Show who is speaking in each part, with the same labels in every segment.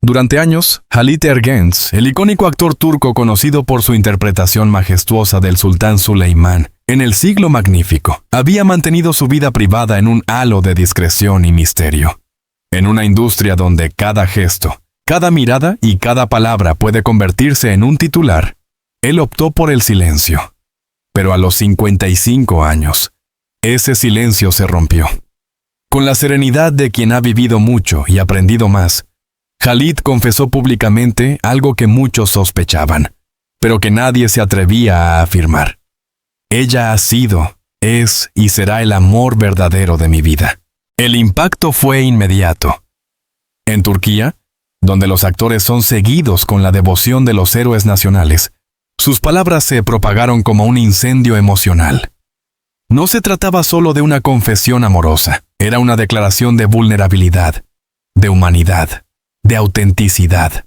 Speaker 1: Durante años, Halit Ergenç, el icónico actor turco conocido por su interpretación majestuosa del sultán Suleimán en El Siglo Magnífico, había mantenido su vida privada en un halo de discreción y misterio. En una industria donde cada gesto, cada mirada y cada palabra puede convertirse en un titular, él optó por el silencio. Pero a los 55 años, ese silencio se rompió. Con la serenidad de quien ha vivido mucho y aprendido más, Halit confesó públicamente algo que muchos sospechaban, pero que nadie se atrevía a afirmar. Ella ha sido, es y será el amor verdadero de mi vida. El impacto fue inmediato. En Turquía, donde los actores son seguidos con la devoción de los héroes nacionales, sus palabras se propagaron como un incendio emocional. No se trataba solo de una confesión amorosa, era una declaración de vulnerabilidad, de humanidad, de autenticidad.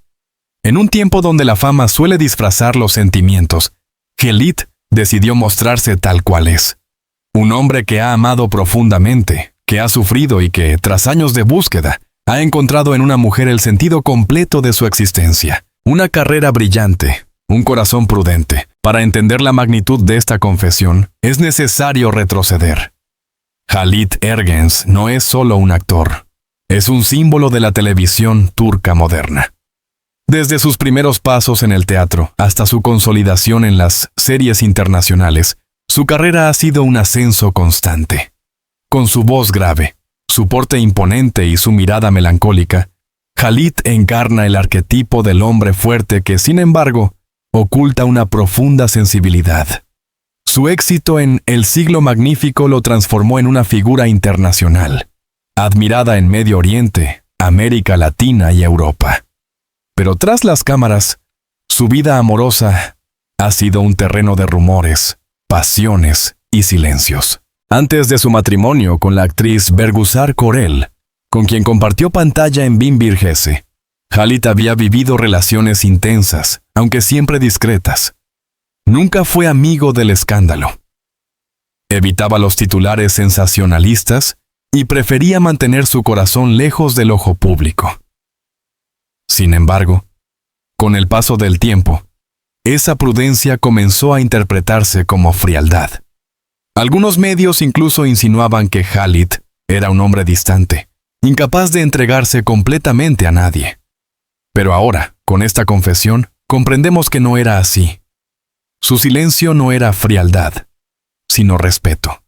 Speaker 1: En un tiempo donde la fama suele disfrazar los sentimientos, Halit decidió mostrarse tal cual es. Un hombre que ha amado profundamente, que ha sufrido y que, tras años de búsqueda, ha encontrado en una mujer el sentido completo de su existencia. Una carrera brillante, un corazón prudente. Para entender la magnitud de esta confesión, es necesario retroceder. Halit Ergenç no es solo un actor. Es un símbolo de la televisión turca moderna. Desde sus primeros pasos en el teatro hasta su consolidación en las series internacionales, su carrera ha sido un ascenso constante. Con su voz grave, su porte imponente y su mirada melancólica, Halit encarna el arquetipo del hombre fuerte que, sin embargo, oculta una profunda sensibilidad. Su éxito en El Siglo Magnífico lo transformó en una figura internacional, admirada en Medio Oriente, América Latina y Europa. Pero tras las cámaras, su vida amorosa ha sido un terreno de rumores, pasiones y silencios. Antes de su matrimonio con la actriz Bergüzar Korel, con quien compartió pantalla en Bin Bir Gezi, Halit había vivido relaciones intensas, aunque siempre discretas. Nunca fue amigo del escándalo. Evitaba los titulares sensacionalistas y prefería mantener su corazón lejos del ojo público. Sin embargo, con el paso del tiempo, esa prudencia comenzó a interpretarse como frialdad. Algunos medios incluso insinuaban que Halit era un hombre distante, incapaz de entregarse completamente a nadie. Pero ahora, con esta confesión, comprendemos que no era así. Su silencio no era frialdad, sino respeto.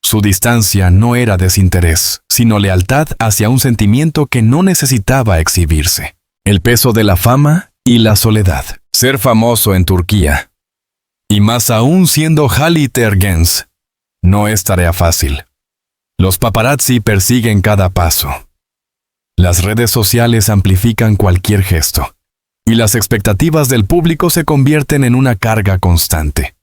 Speaker 1: Su distancia no era desinterés, sino lealtad hacia un sentimiento que no necesitaba exhibirse. El peso de la fama y la soledad. Ser famoso en Turquía, y más aún siendo Halit Ergenç, no es tarea fácil. Los paparazzi persiguen cada paso. Las redes sociales amplifican cualquier gesto, y las expectativas del público se convierten en una carga constante.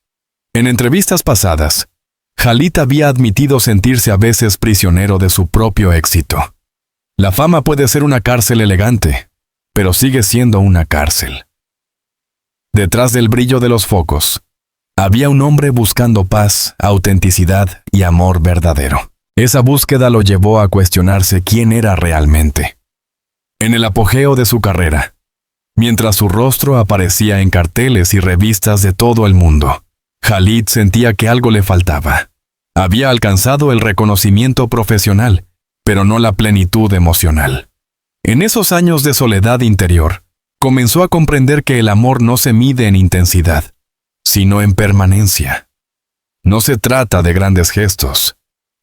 Speaker 1: En entrevistas pasadas, Halit había admitido sentirse a veces prisionero de su propio éxito. La fama puede ser una cárcel elegante, pero sigue siendo una cárcel. Detrás del brillo de los focos, había un hombre buscando paz, autenticidad y amor verdadero. Esa búsqueda lo llevó a cuestionarse quién era realmente. En el apogeo de su carrera, mientras su rostro aparecía en carteles y revistas de todo el mundo, Halit sentía que algo le faltaba. Había alcanzado el reconocimiento profesional, pero no la plenitud emocional. En esos años de soledad interior, comenzó a comprender que el amor no se mide en intensidad, sino en permanencia. No se trata de grandes gestos,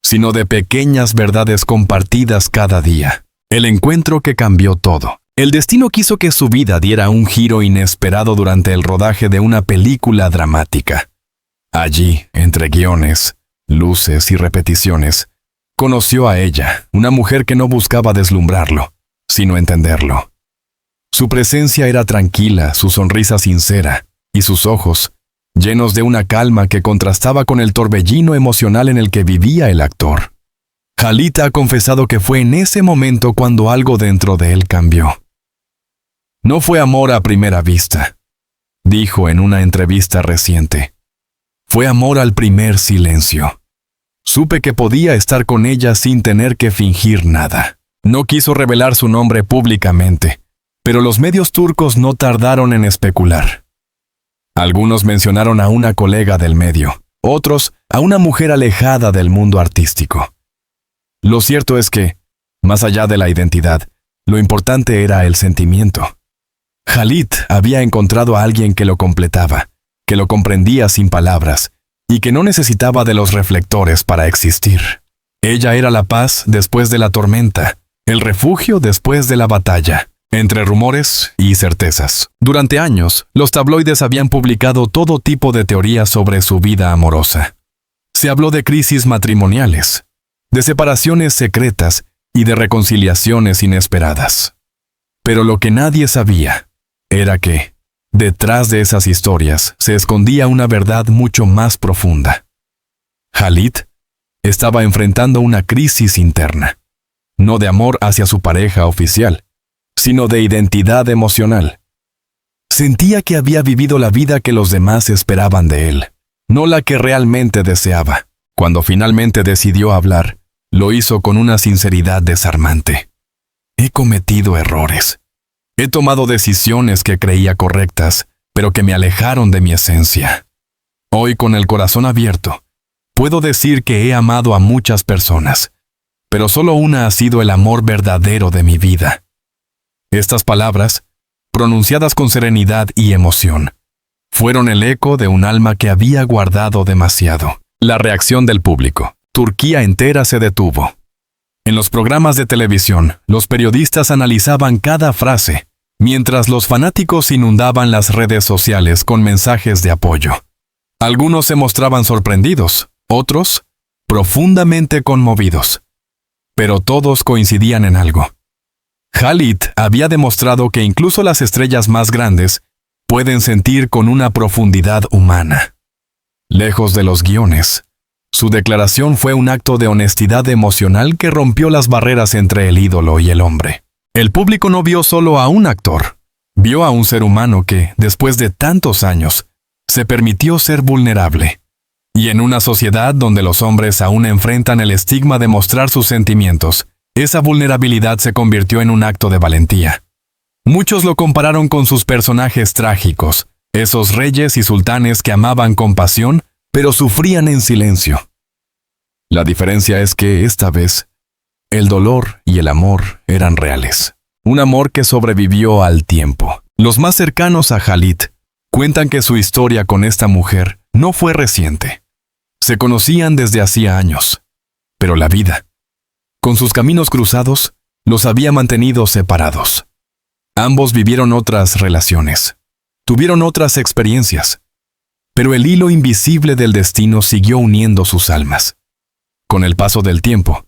Speaker 1: sino de pequeñas verdades compartidas cada día. El encuentro que cambió todo. El destino quiso que su vida diera un giro inesperado durante el rodaje de una película dramática. Allí, entre guiones, luces y repeticiones, conoció a ella, una mujer que no buscaba deslumbrarlo, sino entenderlo. Su presencia era tranquila, su sonrisa sincera, y sus ojos, llenos de una calma que contrastaba con el torbellino emocional en el que vivía el actor. Halit ha confesado que fue en ese momento cuando algo dentro de él cambió. No fue amor a primera vista, dijo en una entrevista reciente. Fue amor al primer silencio. Supe que podía estar con ella sin tener que fingir nada. No quiso revelar su nombre públicamente, Pero los medios turcos no tardaron en especular. Algunos mencionaron a una colega del medio, otros a una mujer alejada del mundo artístico. Lo cierto es que, más allá de la identidad, lo importante era el sentimiento. Halit había encontrado a alguien que lo completaba, que lo comprendía sin palabras y que no necesitaba de los reflectores para existir. Ella era la paz después de la tormenta, el refugio después de la batalla, entre rumores y certezas. Durante años, los tabloides habían publicado todo tipo de teorías sobre su vida amorosa. Se habló de crisis matrimoniales, de separaciones secretas y de reconciliaciones inesperadas. Pero lo que nadie sabía era que, detrás de esas historias, se escondía una verdad mucho más profunda. Halit estaba enfrentando una crisis interna, no de amor hacia su pareja oficial, sino de identidad emocional. Sentía que había vivido la vida que los demás esperaban de él, no la que realmente deseaba. Cuando finalmente decidió hablar, lo hizo con una sinceridad desarmante. He cometido errores. He tomado decisiones que creía correctas, pero que me alejaron de mi esencia. Hoy, con el corazón abierto, puedo decir que he amado a muchas personas, pero solo una ha sido el amor verdadero de mi vida. Estas palabras, pronunciadas con serenidad y emoción, fueron el eco de un alma que había guardado demasiado. La reacción del público. Turquía entera se detuvo. En los programas de televisión, los periodistas analizaban cada frase, mientras los fanáticos inundaban las redes sociales con mensajes de apoyo. Algunos se mostraban sorprendidos, otros, profundamente conmovidos. Pero todos coincidían en algo. Halit había demostrado que incluso las estrellas más grandes pueden sentir con una profundidad humana. Lejos de los guiones, su declaración fue un acto de honestidad emocional que rompió las barreras entre el ídolo y el hombre. El público no vio solo a un actor, vio a un ser humano que, después de tantos años, se permitió ser vulnerable. Y en una sociedad donde los hombres aún enfrentan el estigma de mostrar sus sentimientos, esa vulnerabilidad se convirtió en un acto de valentía. Muchos lo compararon con sus personajes trágicos, esos reyes y sultanes que amaban con pasión, pero sufrían en silencio. La diferencia es que, esta vez, el dolor y el amor eran reales. Un amor que sobrevivió al tiempo. Los más cercanos a Halit cuentan que su historia con esta mujer no fue reciente. Se conocían desde hacía años. Pero la vida, con sus caminos cruzados, los había mantenido separados. Ambos vivieron otras relaciones. Tuvieron otras experiencias. Pero el hilo invisible del destino siguió uniendo sus almas. Con el paso del tiempo,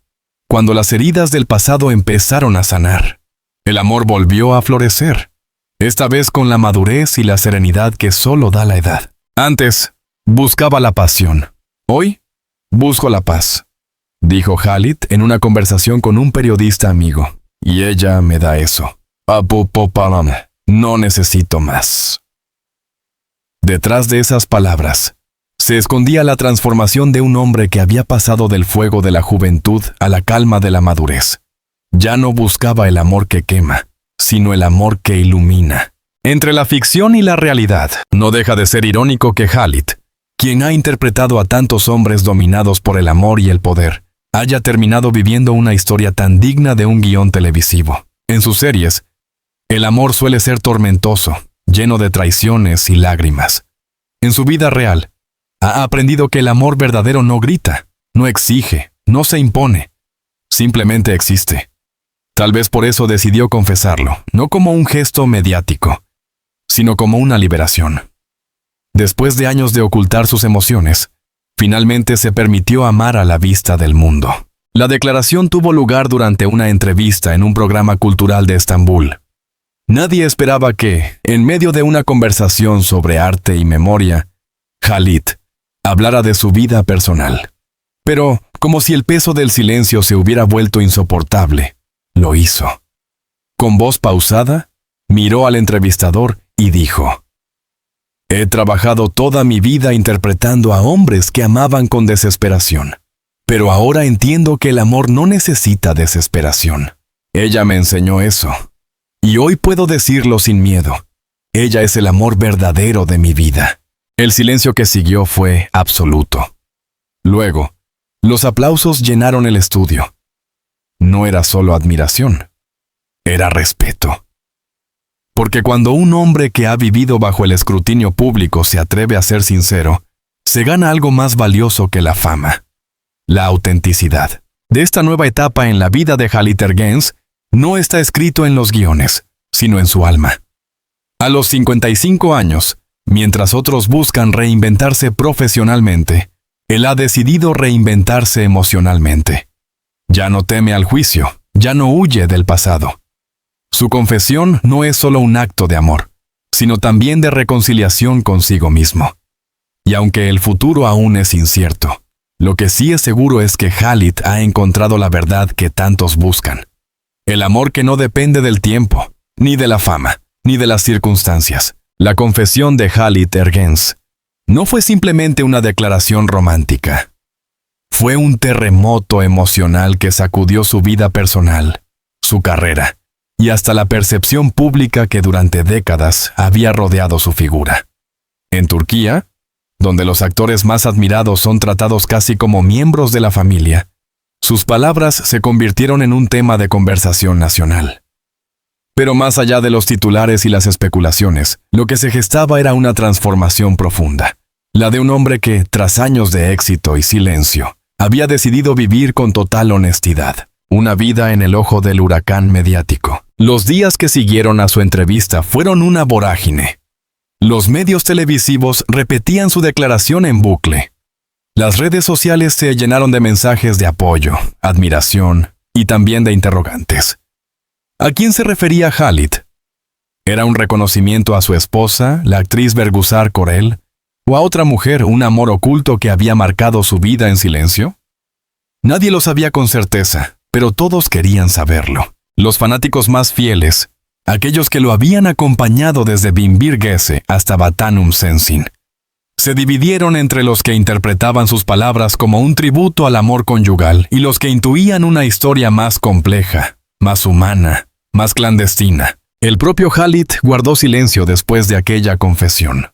Speaker 1: cuando las heridas del pasado empezaron a sanar, el amor volvió a florecer, esta vez con la madurez y la serenidad que solo da la edad. Antes, buscaba la pasión. Hoy, busco la paz, dijo Halit en una conversación con un periodista amigo. Y ella me da eso. No necesito más. Detrás de esas palabras, se escondía la transformación de un hombre que había pasado del fuego de la juventud a la calma de la madurez. Ya no buscaba el amor que quema, sino el amor que ilumina. Entre la ficción y la realidad, no deja de ser irónico que Halit, quien ha interpretado a tantos hombres dominados por el amor y el poder, haya terminado viviendo una historia tan digna de un guión televisivo. En sus series, el amor suele ser tormentoso, lleno de traiciones y lágrimas. En su vida real, ha aprendido que el amor verdadero no grita, no exige, no se impone, simplemente existe. Tal vez por eso decidió confesarlo, no como un gesto mediático, sino como una liberación. Después de años de ocultar sus emociones, finalmente se permitió amar a la vista del mundo. La declaración tuvo lugar durante una entrevista en un programa cultural de Estambul. Nadie esperaba que, en medio de una conversación sobre arte y memoria, Halit hablara de su vida personal. Pero, como si el peso del silencio se hubiera vuelto insoportable, lo hizo. Con voz pausada, miró al entrevistador y dijo: «He trabajado toda mi vida interpretando a hombres que amaban con desesperación. Pero ahora entiendo que el amor no necesita desesperación. Ella me enseñó eso. Y hoy puedo decirlo sin miedo. Ella es el amor verdadero de mi vida. El silencio que siguió fue absoluto. Luego, los aplausos llenaron el estudio. No era solo admiración, era respeto. Porque cuando un hombre que ha vivido bajo el escrutinio público se atreve a ser sincero, se gana algo más valioso que la fama: la autenticidad. De esta nueva etapa en la vida de Halit Ergenç no está escrito en los guiones, sino en su alma. A los 55 años, mientras otros buscan reinventarse profesionalmente, él ha decidido reinventarse emocionalmente. Ya no teme al juicio, ya no huye del pasado. Su confesión no es solo un acto de amor, sino también de reconciliación consigo mismo. Y aunque el futuro aún es incierto, lo que sí es seguro es que Halit ha encontrado la verdad que tantos buscan. El amor que no depende del tiempo, ni de la fama, ni de las circunstancias. La confesión de Halit Ergenç no fue simplemente una declaración romántica. Fue un terremoto emocional que sacudió su vida personal, su carrera, y hasta la percepción pública que durante décadas había rodeado su figura. En Turquía, donde los actores más admirados son tratados casi como miembros de la familia, sus palabras se convirtieron en un tema de conversación nacional. Pero más allá de los titulares y las especulaciones, lo que se gestaba era una transformación profunda, la de un hombre que, tras años de éxito y silencio, había decidido vivir con total honestidad, una vida en el ojo del huracán mediático. Los días que siguieron a su entrevista fueron una vorágine. Los medios televisivos repetían su declaración en bucle. Las redes sociales se llenaron de mensajes de apoyo, admiración y también de interrogantes. ¿A quién se refería Halit? ¿Era un reconocimiento a su esposa, la actriz Bergüzar Korel, o a otra mujer, un amor oculto que había marcado su vida en silencio? Nadie lo sabía con certeza, pero todos querían saberlo. Los fanáticos más fieles, aquellos que lo habían acompañado desde Binbir Gece hasta Vatanum Sensin, se dividieron entre los que interpretaban sus palabras como un tributo al amor conyugal y los que intuían una historia más compleja, más humana, más clandestina. El propio Halit guardó silencio después de aquella confesión.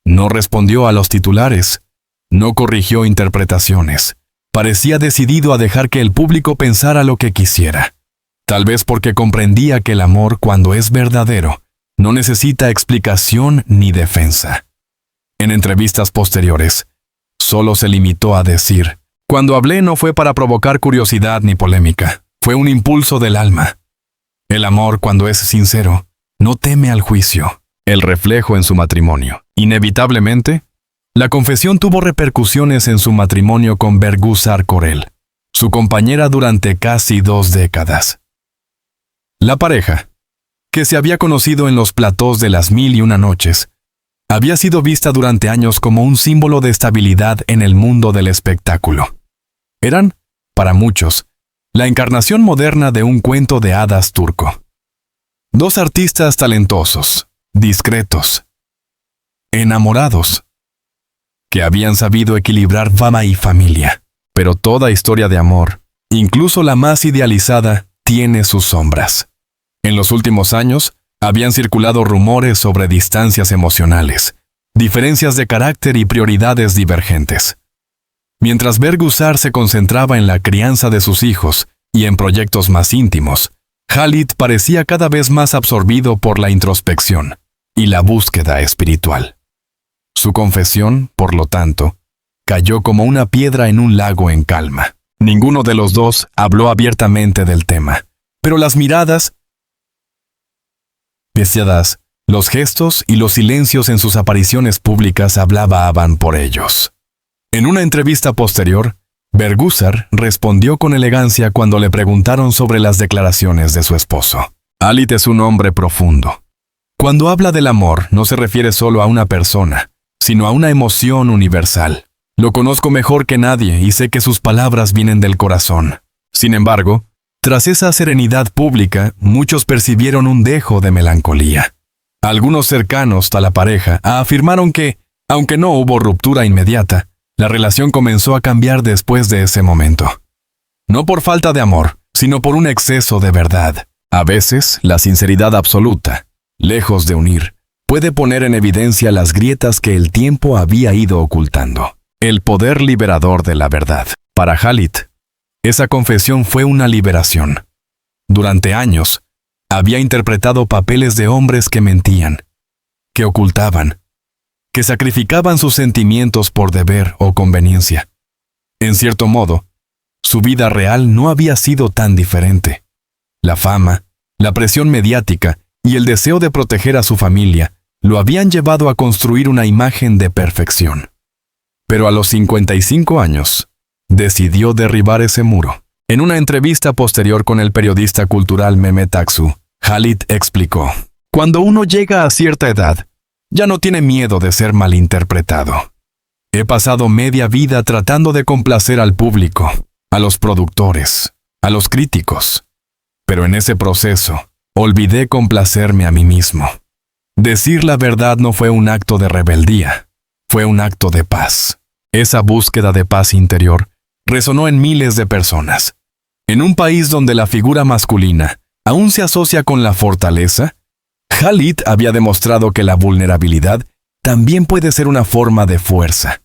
Speaker 1: No respondió a los titulares, no corrigió interpretaciones. Parecía decidido a dejar que el público pensara lo que quisiera. Tal vez porque comprendía que el amor, cuando es verdadero, no necesita explicación ni defensa. En entrevistas posteriores, solo se limitó a decir: cuando hablé no fue para provocar curiosidad ni polémica, fue un impulso del alma. El amor, cuando es sincero, no teme al juicio. El reflejo en su matrimonio. Inevitablemente, la confesión tuvo repercusiones en su matrimonio con Bergüzar Korel, su compañera durante casi 2 décadas. La pareja, que se había conocido en los platós de las 1001 noches, había sido vista durante años como un símbolo de estabilidad en el mundo del espectáculo. Eran, para muchos, la encarnación moderna de un cuento de hadas turco. 2 artistas talentosos, discretos, enamorados, que habían sabido equilibrar fama y familia. Pero toda historia de amor, incluso la más idealizada, tiene sus sombras. En los últimos años, habían circulado rumores sobre distancias emocionales, diferencias de carácter y prioridades divergentes. Mientras Bergüzar se concentraba en la crianza de sus hijos y en proyectos más íntimos, Halit parecía cada vez más absorbido por la introspección y la búsqueda espiritual. Su confesión, por lo tanto, cayó como una piedra en un lago en calma. Ninguno de los dos habló abiertamente del tema, pero las miradas, los gestos y los silencios en sus apariciones públicas hablaban por ellos. En una entrevista posterior, Bergüzar respondió con elegancia cuando le preguntaron sobre las declaraciones de su esposo. Halit es un hombre profundo. Cuando habla del amor, no se refiere solo a una persona, sino a una emoción universal. Lo conozco mejor que nadie y sé que sus palabras vienen del corazón. Sin embargo, tras esa serenidad pública, muchos percibieron un dejo de melancolía. Algunos cercanos a la pareja afirmaron que, aunque no hubo ruptura inmediata, la relación comenzó a cambiar después de ese momento. No por falta de amor, sino por un exceso de verdad. A veces, la sinceridad absoluta, lejos de unir, puede poner en evidencia las grietas que el tiempo había ido ocultando. El poder liberador de la verdad. Para Khalid, esa confesión fue una liberación. Durante años, había interpretado papeles de hombres que mentían, que ocultaban, que sacrificaban sus sentimientos por deber o conveniencia. En cierto modo, su vida real no había sido tan diferente. La fama, la presión mediática y el deseo de proteger a su familia lo habían llevado a construir una imagen de perfección. Pero a los 55 años, decidió derribar ese muro. En una entrevista posterior con el periodista cultural Mehmet Aksu, Khalid explicó: «Cuando uno llega a cierta edad, ya no tiene miedo de ser malinterpretado. He pasado media vida tratando de complacer al público, a los productores, a los críticos. Pero en ese proceso, olvidé complacerme a mí mismo. Decir la verdad no fue un acto de rebeldía, fue un acto de paz». Esa búsqueda de paz interior resonó en miles de personas. En un país donde la figura masculina aún se asocia con la fortaleza, Khalid había demostrado que la vulnerabilidad también puede ser una forma de fuerza.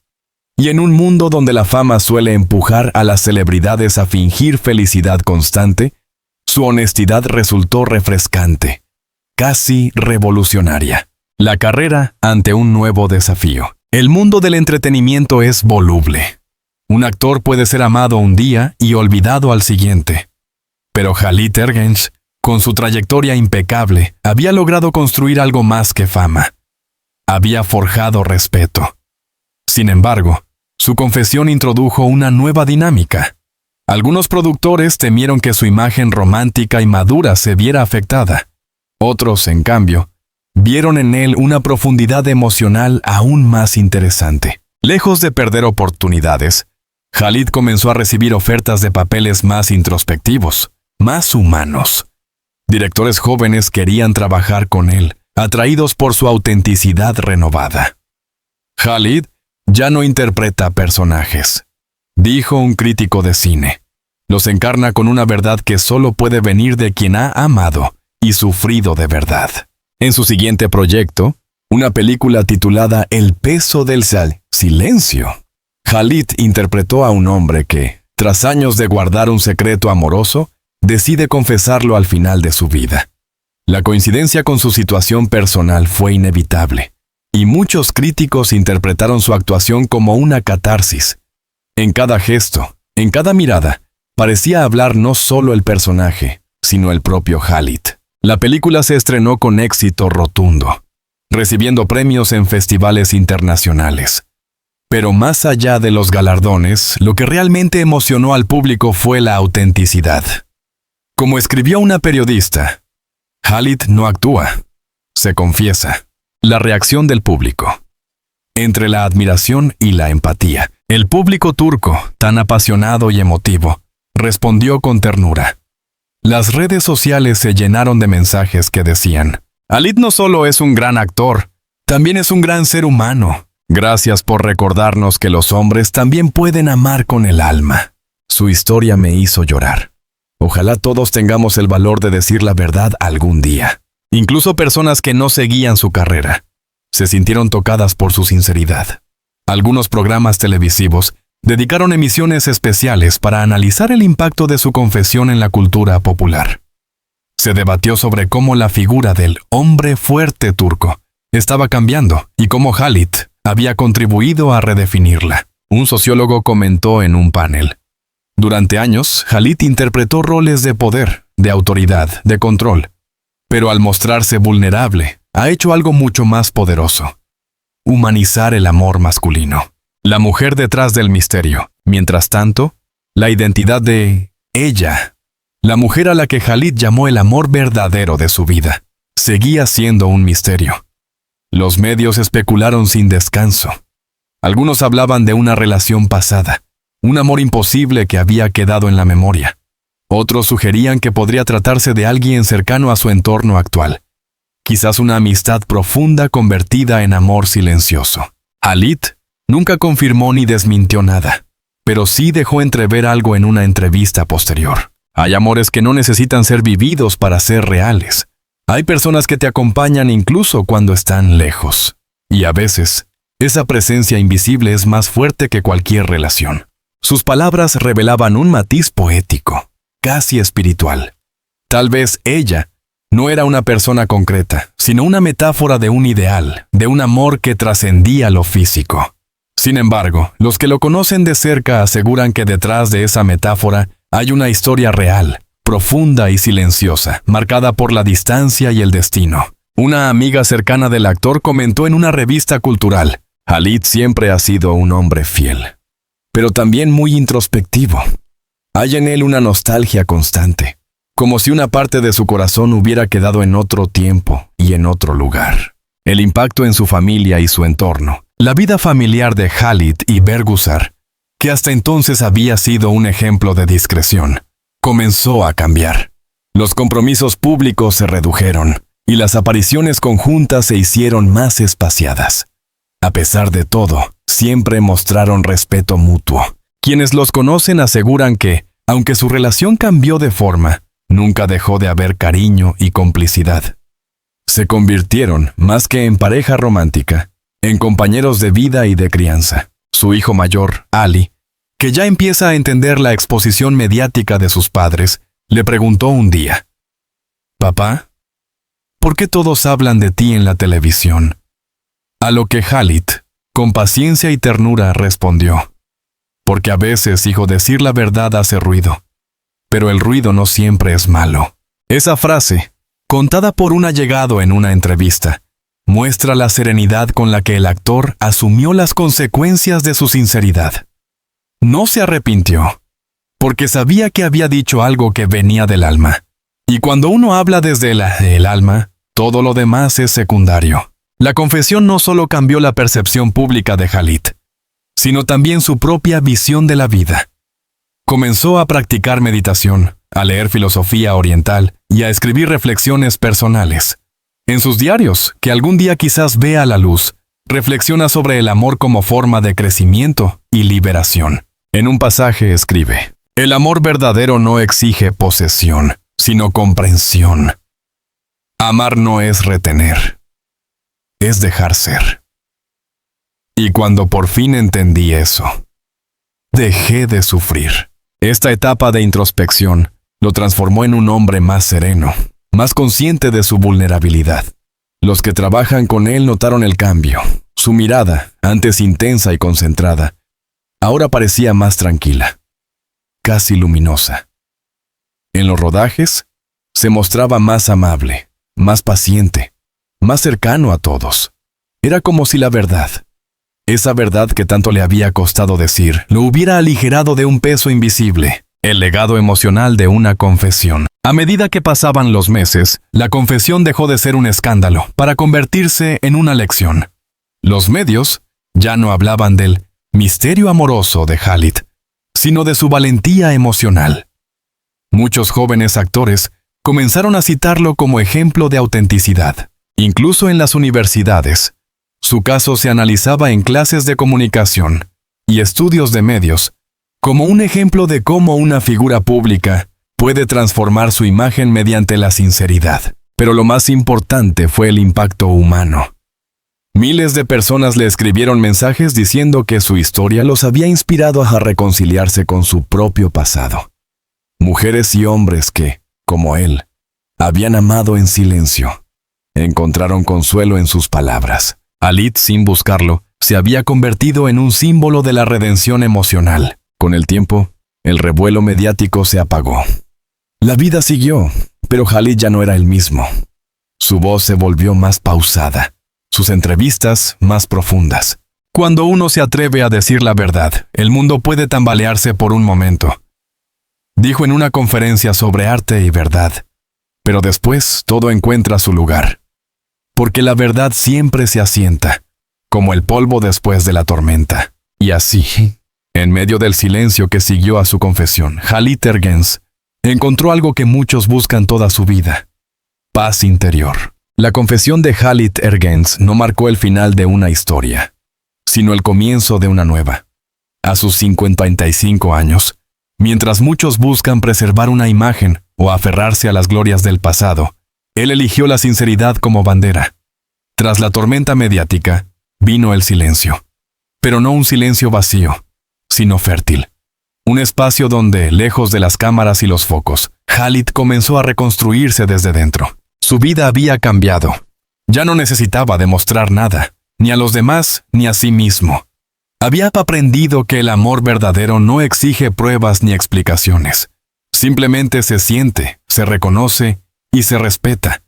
Speaker 1: Y en un mundo donde la fama suele empujar a las celebridades a fingir felicidad constante, su honestidad resultó refrescante, casi revolucionaria. La carrera ante un nuevo desafío. El mundo del entretenimiento es voluble. Un actor puede ser amado un día y olvidado al siguiente. Pero Khalid Ergenç, con su trayectoria impecable, había logrado construir algo más que fama. Había forjado respeto. Sin embargo, su confesión introdujo una nueva dinámica. Algunos productores temieron que su imagen romántica y madura se viera afectada. Otros, en cambio, vieron en él una profundidad emocional aún más interesante. Lejos de perder oportunidades, Khalid comenzó a recibir ofertas de papeles más introspectivos, más humanos. Directores jóvenes querían trabajar con él, atraídos por su autenticidad renovada. Khalid ya no interpreta personajes, dijo un crítico de cine. Los encarna con una verdad que solo puede venir de quien ha amado y sufrido de verdad. En su siguiente proyecto, una película titulada El peso del silencio, Khalid interpretó a un hombre que, tras años de guardar un secreto amoroso, decide confesarlo al final de su vida. La coincidencia con su situación personal fue inevitable, y muchos críticos interpretaron su actuación como una catarsis. En cada gesto, en cada mirada, parecía hablar no solo el personaje, sino el propio Khalid. La película se estrenó con éxito rotundo, recibiendo premios en festivales internacionales. Pero más allá de los galardones, lo que realmente emocionó al público fue la autenticidad. Como escribió una periodista, Khalid no actúa, se confiesa. La reacción del público. Entre la admiración y la empatía, el público turco, tan apasionado y emotivo, respondió con ternura. Las redes sociales se llenaron de mensajes que decían: «Khalid no solo es un gran actor, también es un gran ser humano. Gracias por recordarnos que los hombres también pueden amar con el alma. Su historia me hizo llorar. Ojalá todos tengamos el valor de decir la verdad algún día». Incluso personas que no seguían su carrera se sintieron tocadas por su sinceridad. Algunos programas televisivos dedicaron emisiones especiales para analizar el impacto de su confesión en la cultura popular. Se debatió sobre cómo la figura del hombre fuerte turco estaba cambiando y cómo Khalid había contribuido a redefinirla. Un sociólogo comentó en un panel: «Durante años, Khalid interpretó roles de poder, de autoridad, de control. Pero al mostrarse vulnerable, ha hecho algo mucho más poderoso: humanizar el amor masculino. La mujer detrás del misterio. Mientras tanto, la identidad de ella, la mujer a la que Khalid llamó el amor verdadero de su vida, seguía siendo un misterio. Los medios especularon sin descanso. Algunos hablaban de una relación pasada, un amor imposible que había quedado en la memoria. Otros sugerían que podría tratarse de alguien cercano a su entorno actual. Quizás una amistad profunda convertida en amor silencioso. Khalid nunca confirmó ni desmintió nada, pero sí dejó entrever algo en una entrevista posterior. Hay amores que no necesitan ser vividos para ser reales. Hay personas que te acompañan incluso cuando están lejos. Y a veces, esa presencia invisible es más fuerte que cualquier relación. Sus palabras revelaban un matiz poético, casi espiritual. Tal vez ella no era una persona concreta, sino una metáfora de un ideal, de un amor que trascendía lo físico. Sin embargo, los que lo conocen de cerca aseguran que detrás de esa metáfora hay una historia real, profunda y silenciosa, marcada por la distancia y el destino. Una amiga cercana del actor comentó en una revista cultural: Khalid siempre ha sido un hombre fiel, pero también muy introspectivo. Hay en él una nostalgia constante, como si una parte de su corazón hubiera quedado en otro tiempo y en otro lugar. El impacto en su familia y su entorno, la vida familiar de Khalid y Bergüzar, que hasta entonces había sido un ejemplo de discreción, comenzó a cambiar. Los compromisos públicos se redujeron y las apariciones conjuntas se hicieron más espaciadas. A pesar de todo, siempre mostraron respeto mutuo. Quienes los conocen aseguran que, aunque su relación cambió de forma, nunca dejó de haber cariño y complicidad. Se convirtieron, más que en pareja romántica, en compañeros de vida y de crianza. Su hijo mayor, Ali, que ya empieza a entender la exposición mediática de sus padres, le preguntó un día: «Papá, ¿por qué todos hablan de ti en la televisión?». A lo que Khalid, con paciencia y ternura, respondió: «Porque a veces, hijo, decir la verdad hace ruido, pero el ruido no siempre es malo». Esa frase, contada por un allegado en una entrevista, muestra la serenidad con la que el actor asumió las consecuencias de su sinceridad. No se arrepintió, porque sabía que había dicho algo que venía del alma. Y cuando uno habla desde el alma, todo lo demás es secundario. La confesión no solo cambió la percepción pública de Khalid, sino también su propia visión de la vida. Comenzó a practicar meditación, a leer filosofía oriental y a escribir reflexiones personales. En sus diarios, que algún día quizás vea la luz, reflexiona sobre el amor como forma de crecimiento y liberación. En un pasaje escribe: «El amor verdadero no exige posesión, sino comprensión. Amar no es retener, es dejar ser». Y cuando por fin entendí eso, dejé de sufrir. Esta etapa de introspección lo transformó en un hombre más sereno, más consciente de su vulnerabilidad. Los que trabajan con él notaron el cambio. Su mirada, antes intensa y concentrada, ahora parecía más tranquila, casi luminosa. En los rodajes, se mostraba más amable, más paciente, más cercano a todos. Era como si la verdad, esa verdad que tanto le había costado decir, lo hubiera aligerado de un peso invisible, el legado emocional de una confesión. A medida que pasaban los meses, la confesión dejó de ser un escándalo para convertirse en una lección. Los medios ya no hablaban del misterio amoroso de Khalid, sino de su valentía emocional. Muchos jóvenes actores comenzaron a citarlo como ejemplo de autenticidad. Incluso en las universidades, su caso se analizaba en clases de comunicación y estudios de medios como un ejemplo de cómo una figura pública puede transformar su imagen mediante la sinceridad. Pero lo más importante fue el impacto humano. Miles de personas le escribieron mensajes diciendo que su historia los había inspirado a reconciliarse con su propio pasado. Mujeres y hombres que, como él, habían amado en silencio, encontraron consuelo en sus palabras. Khalid, sin buscarlo, se había convertido en un símbolo de la redención emocional. Con el tiempo, el revuelo mediático se apagó. La vida siguió, pero Khalid ya no era el mismo. Su voz se volvió más pausada, sus entrevistas más profundas. Cuando uno se atreve a decir la verdad, el mundo puede tambalearse por un momento, dijo en una conferencia sobre arte y verdad. Pero después todo encuentra su lugar, porque la verdad siempre se asienta, como el polvo después de la tormenta. Y así, en medio del silencio que siguió a su confesión, Khalid Ergenç encontró algo que muchos buscan toda su vida: paz interior. La confesión de Khalid Ergenç no marcó el final de una historia, sino el comienzo de una nueva. A sus 55 años, Mientras muchos buscan preservar una imagen o aferrarse a las glorias del pasado, él eligió la sinceridad como bandera. Tras la tormenta mediática, vino el silencio. Pero no un silencio vacío, sino fértil. Un espacio donde, lejos de las cámaras y los focos, Khalid comenzó a reconstruirse desde dentro. Su vida había cambiado. Ya no necesitaba demostrar nada, ni a los demás ni a sí mismo. Había aprendido que el amor verdadero no exige pruebas ni explicaciones. Simplemente se siente, se reconoce y se respeta.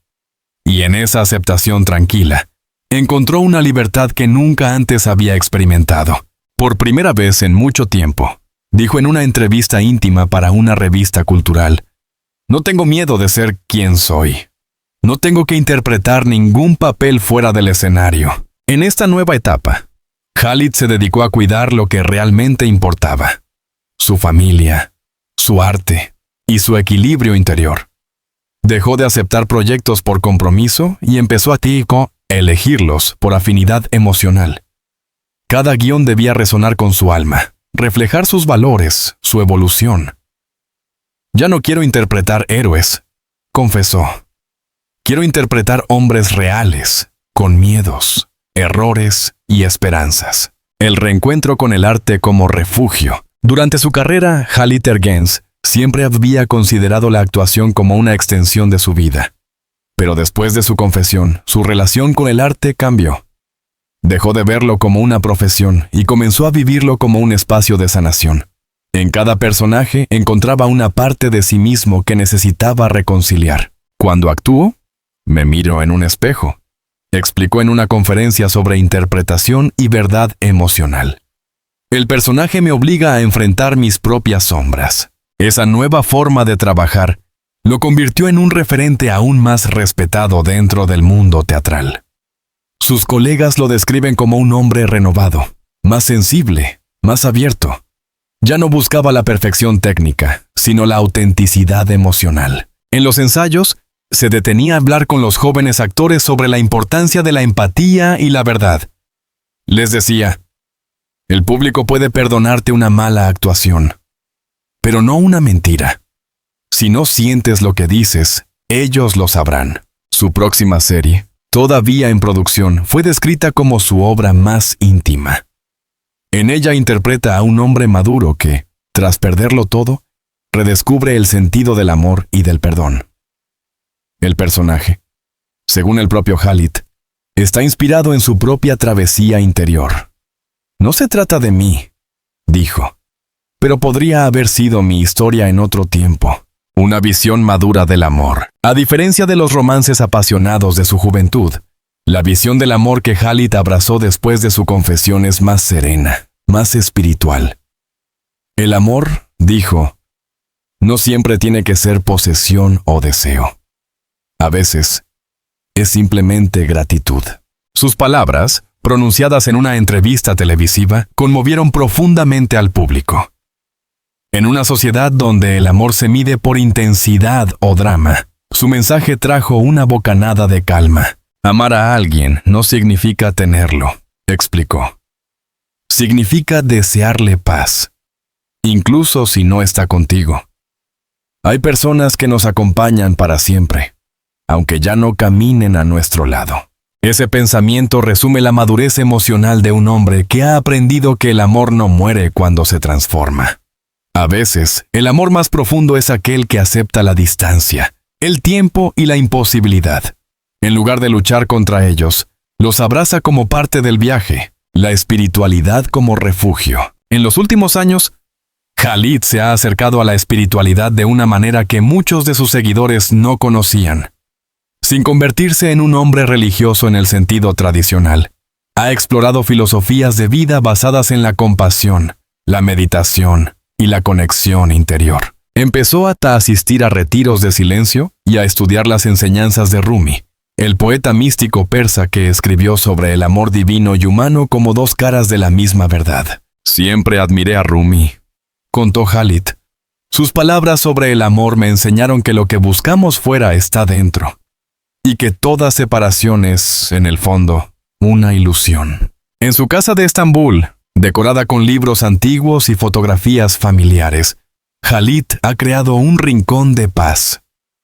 Speaker 1: Y en esa aceptación tranquila, encontró una libertad que nunca antes había experimentado. Por primera vez en mucho tiempo, dijo en una entrevista íntima para una revista cultural: "No tengo miedo de ser quien soy. No tengo que interpretar ningún papel fuera del escenario". En esta nueva etapa, Khalid se dedicó a cuidar lo que realmente importaba: su familia, su arte y su equilibrio interior. Dejó de aceptar proyectos por compromiso y empezó a elegirlos por afinidad emocional. Cada guión debía resonar con su alma, reflejar sus valores, su evolución. "Ya no quiero interpretar héroes", confesó. "Quiero interpretar hombres reales, con miedos, errores y esperanzas". El reencuentro con el arte como refugio. Durante su carrera, Khalid Ergenç siempre había considerado la actuación como una extensión de su vida. Pero después de su confesión, su relación con el arte cambió. Dejó de verlo como una profesión y comenzó a vivirlo como un espacio de sanación. En cada personaje encontraba una parte de sí mismo que necesitaba reconciliar. "Cuando actúo, me miro en un espejo", explicó en una conferencia sobre interpretación y verdad emocional. "El personaje me obliga a enfrentar mis propias sombras". Esa nueva forma de trabajar lo convirtió en un referente aún más respetado dentro del mundo teatral. Sus colegas lo describen como un hombre renovado, más sensible, más abierto. Ya no buscaba la perfección técnica, sino la autenticidad emocional. En los ensayos, se detenía a hablar con los jóvenes actores sobre la importancia de la empatía y la verdad. Les decía: "El público puede perdonarte una mala actuación, pero no una mentira. Si no sientes lo que dices, ellos lo sabrán". Su próxima serie, todavía en producción, fue descrita como su obra más íntima. En ella interpreta a un hombre maduro que, tras perderlo todo, redescubre el sentido del amor y del perdón. El personaje, según el propio Khalid, está inspirado en su propia travesía interior. "No se trata de mí", dijo, "pero podría haber sido mi historia en otro tiempo". Una visión madura del amor. A diferencia de los romances apasionados de su juventud, la visión del amor que Khalid abrazó después de su confesión es más serena, más espiritual. El amor, dijo, no siempre tiene que ser posesión o deseo. A veces, es simplemente gratitud. Sus palabras, pronunciadas en una entrevista televisiva, conmovieron profundamente al público. En una sociedad donde el amor se mide por intensidad o drama, su mensaje trajo una bocanada de calma. Amar a alguien no significa tenerlo, explicó. Significa desearle paz, incluso si no está contigo. Hay personas que nos acompañan para siempre, aunque ya no caminen a nuestro lado. Ese pensamiento resume la madurez emocional de un hombre que ha aprendido que el amor no muere cuando se transforma. A veces, el amor más profundo es aquel que acepta la distancia, el tiempo y la imposibilidad. En lugar de luchar contra ellos, los abraza como parte del viaje, la espiritualidad como refugio. En los últimos años, Khalid se ha acercado a la espiritualidad de una manera que muchos de sus seguidores no conocían. Sin convertirse en un hombre religioso en el sentido tradicional, ha explorado filosofías de vida basadas en la compasión, la meditación y la conexión interior. Empezó a asistir a retiros de silencio y a estudiar las enseñanzas de Rumi, el poeta místico persa que escribió sobre el amor divino y humano como dos caras de la misma verdad. Siempre admiré a Rumi, contó Khalid. Sus palabras sobre el amor me enseñaron que lo que buscamos fuera está dentro, y que toda separación es, en el fondo, una ilusión. En su casa de Estambul, decorada con libros antiguos y fotografías familiares, Khalid ha creado un rincón de paz,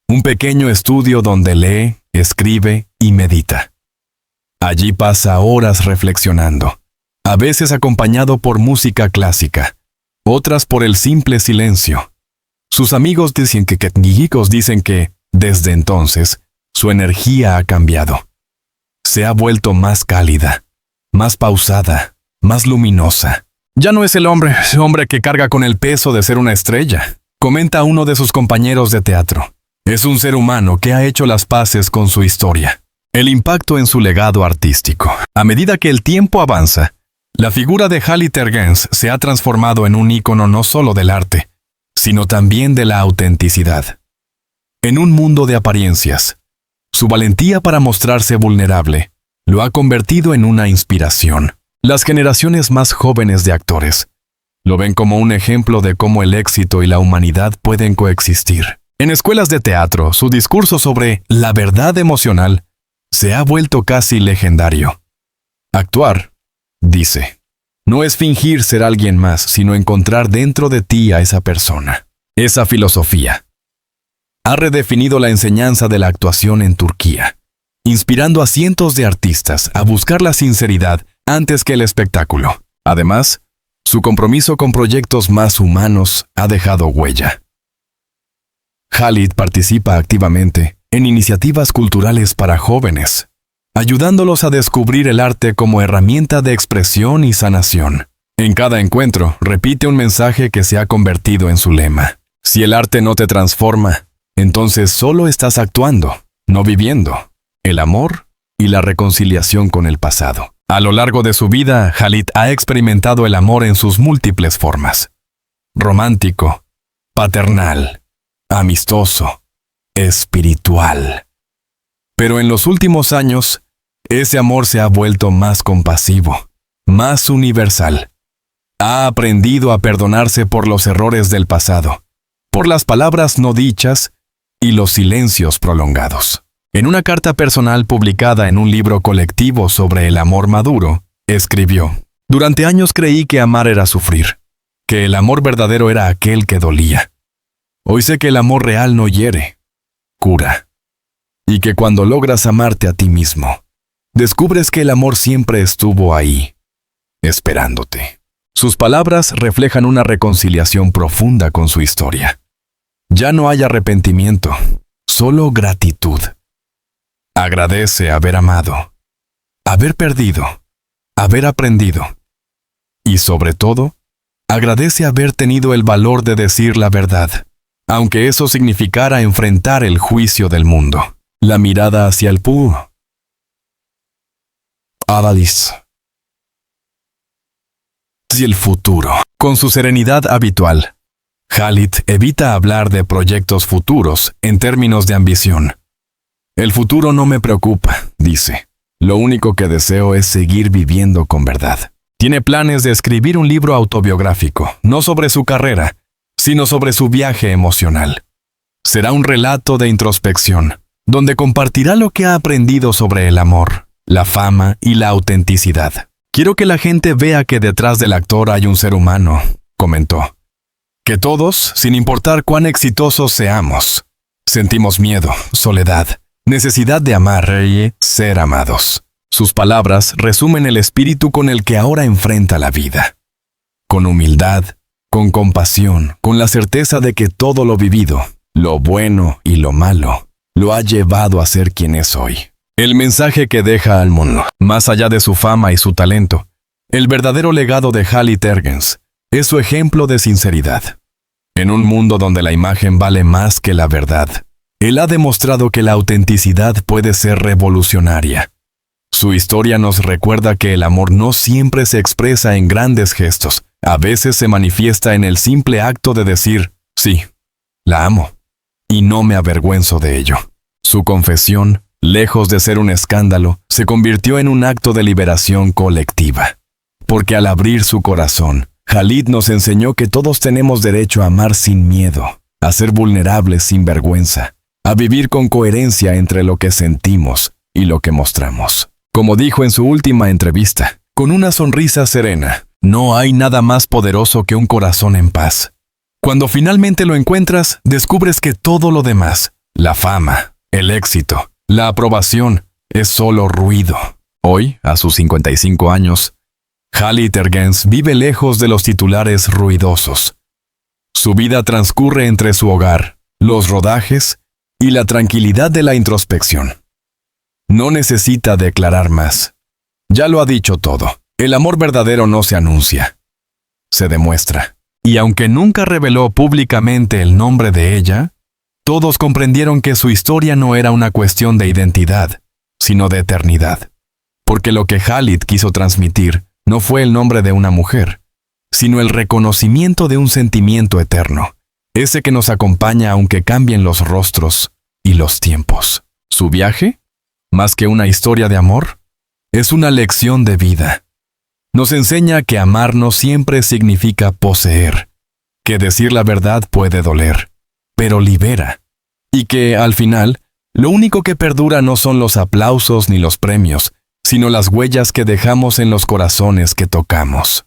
Speaker 1: un pequeño estudio donde lee, escribe y medita. Allí pasa horas reflexionando, a veces acompañado por música clásica, otras por el simple silencio. Sus amigos dicen que, desde entonces, su energía ha cambiado. Se ha vuelto más cálida, más pausada, más luminosa. Ya no es el hombre que carga con el peso de ser una estrella, comenta uno de sus compañeros de teatro. Es un ser humano que ha hecho las paces con su historia. El impacto en su legado artístico. A medida que el tiempo avanza, la figura de Khalid Ergenç se ha transformado en un ícono no solo del arte, sino también de la autenticidad. En un mundo de apariencias, su valentía para mostrarse vulnerable lo ha convertido en una inspiración. Las generaciones más jóvenes de actores lo ven como un ejemplo de cómo el éxito y la humanidad pueden coexistir. En escuelas de teatro, su discurso sobre la verdad emocional se ha vuelto casi legendario. Actuar, dice, no es fingir ser alguien más, sino encontrar dentro de ti a esa persona. Esa filosofía ha redefinido la enseñanza de la actuación en Turquía, inspirando a cientos de artistas a buscar la sinceridad antes que el espectáculo. Además, su compromiso con proyectos más humanos ha dejado huella. Khalid participa activamente en iniciativas culturales para jóvenes, ayudándolos a descubrir el arte como herramienta de expresión y sanación. En cada encuentro, repite un mensaje que se ha convertido en su lema. Si el arte no te transforma, entonces solo estás actuando, no viviendo, el amor y la reconciliación con el pasado. A lo largo de su vida, Khalid ha experimentado el amor en sus múltiples formas. Romántico, paternal, amistoso, espiritual. Pero en los últimos años, ese amor se ha vuelto más compasivo, más universal. Ha aprendido a perdonarse por los errores del pasado, por las palabras no dichas y los silencios prolongados. En una carta personal publicada en un libro colectivo sobre el amor maduro, escribió: «Durante años creí que amar era sufrir, que el amor verdadero era aquel que dolía. Hoy sé que el amor real no hiere, cura, y que cuando logras amarte a ti mismo, descubres que el amor siempre estuvo ahí, esperándote». Sus palabras reflejan una reconciliación profunda con su historia. Ya no hay arrepentimiento, solo gratitud. Agradece haber amado, haber perdido, haber aprendido. Y sobre todo, agradece haber tenido el valor de decir la verdad, aunque eso significara enfrentar el juicio del mundo. La mirada hacia el puro. Adalys. Y el futuro. Con su serenidad habitual, Khalid evita hablar de proyectos futuros en términos de ambición. El futuro no me preocupa, dice. Lo único que deseo es seguir viviendo con verdad. Tiene planes de escribir un libro autobiográfico, no sobre su carrera, sino sobre su viaje emocional. Será un relato de introspección, donde compartirá lo que ha aprendido sobre el amor, la fama y la autenticidad. Quiero que la gente vea que detrás del actor hay un ser humano, comentó. Que todos, sin importar cuán exitosos seamos, sentimos miedo, soledad, necesidad de amar y ser amados. Sus palabras resumen el espíritu con el que ahora enfrenta la vida. Con humildad, con compasión, con la certeza de que todo lo vivido, lo bueno y lo malo, lo ha llevado a ser quien es hoy. El mensaje que deja al mundo, más allá de su fama y su talento, el verdadero legado de Khalid Ergenç es su ejemplo de sinceridad. En un mundo donde la imagen vale más que la verdad, él ha demostrado que la autenticidad puede ser revolucionaria. Su historia nos recuerda que el amor no siempre se expresa en grandes gestos, a veces se manifiesta en el simple acto de decir, sí, la amo, y no me avergüenzo de ello. Su confesión, lejos de ser un escándalo, se convirtió en un acto de liberación colectiva. Porque al abrir su corazón, Khalid nos enseñó que todos tenemos derecho a amar sin miedo, a ser vulnerables sin vergüenza, a vivir con coherencia entre lo que sentimos y lo que mostramos. Como dijo en su última entrevista, con una sonrisa serena, no hay nada más poderoso que un corazón en paz. Cuando finalmente lo encuentras, descubres que todo lo demás, la fama, el éxito, la aprobación, es solo ruido. Hoy, a sus 55 años, Hallie Tergens vive lejos de los titulares ruidosos. Su vida transcurre entre su hogar, los rodajes y la tranquilidad de la introspección. No necesita declarar más. Ya lo ha dicho todo. El amor verdadero no se anuncia, se demuestra. Y aunque nunca reveló públicamente el nombre de ella, todos comprendieron que su historia no era una cuestión de identidad, sino de eternidad. Porque lo que Hallie quiso transmitir no fue el nombre de una mujer, sino el reconocimiento de un sentimiento eterno, ese que nos acompaña aunque cambien los rostros y los tiempos. Su viaje, más que una historia de amor, es una lección de vida. Nos enseña que amar no siempre significa poseer, que decir la verdad puede doler, pero libera, y que, al final, lo único que perdura no son los aplausos ni los premios, sino las huellas que dejamos en los corazones que tocamos.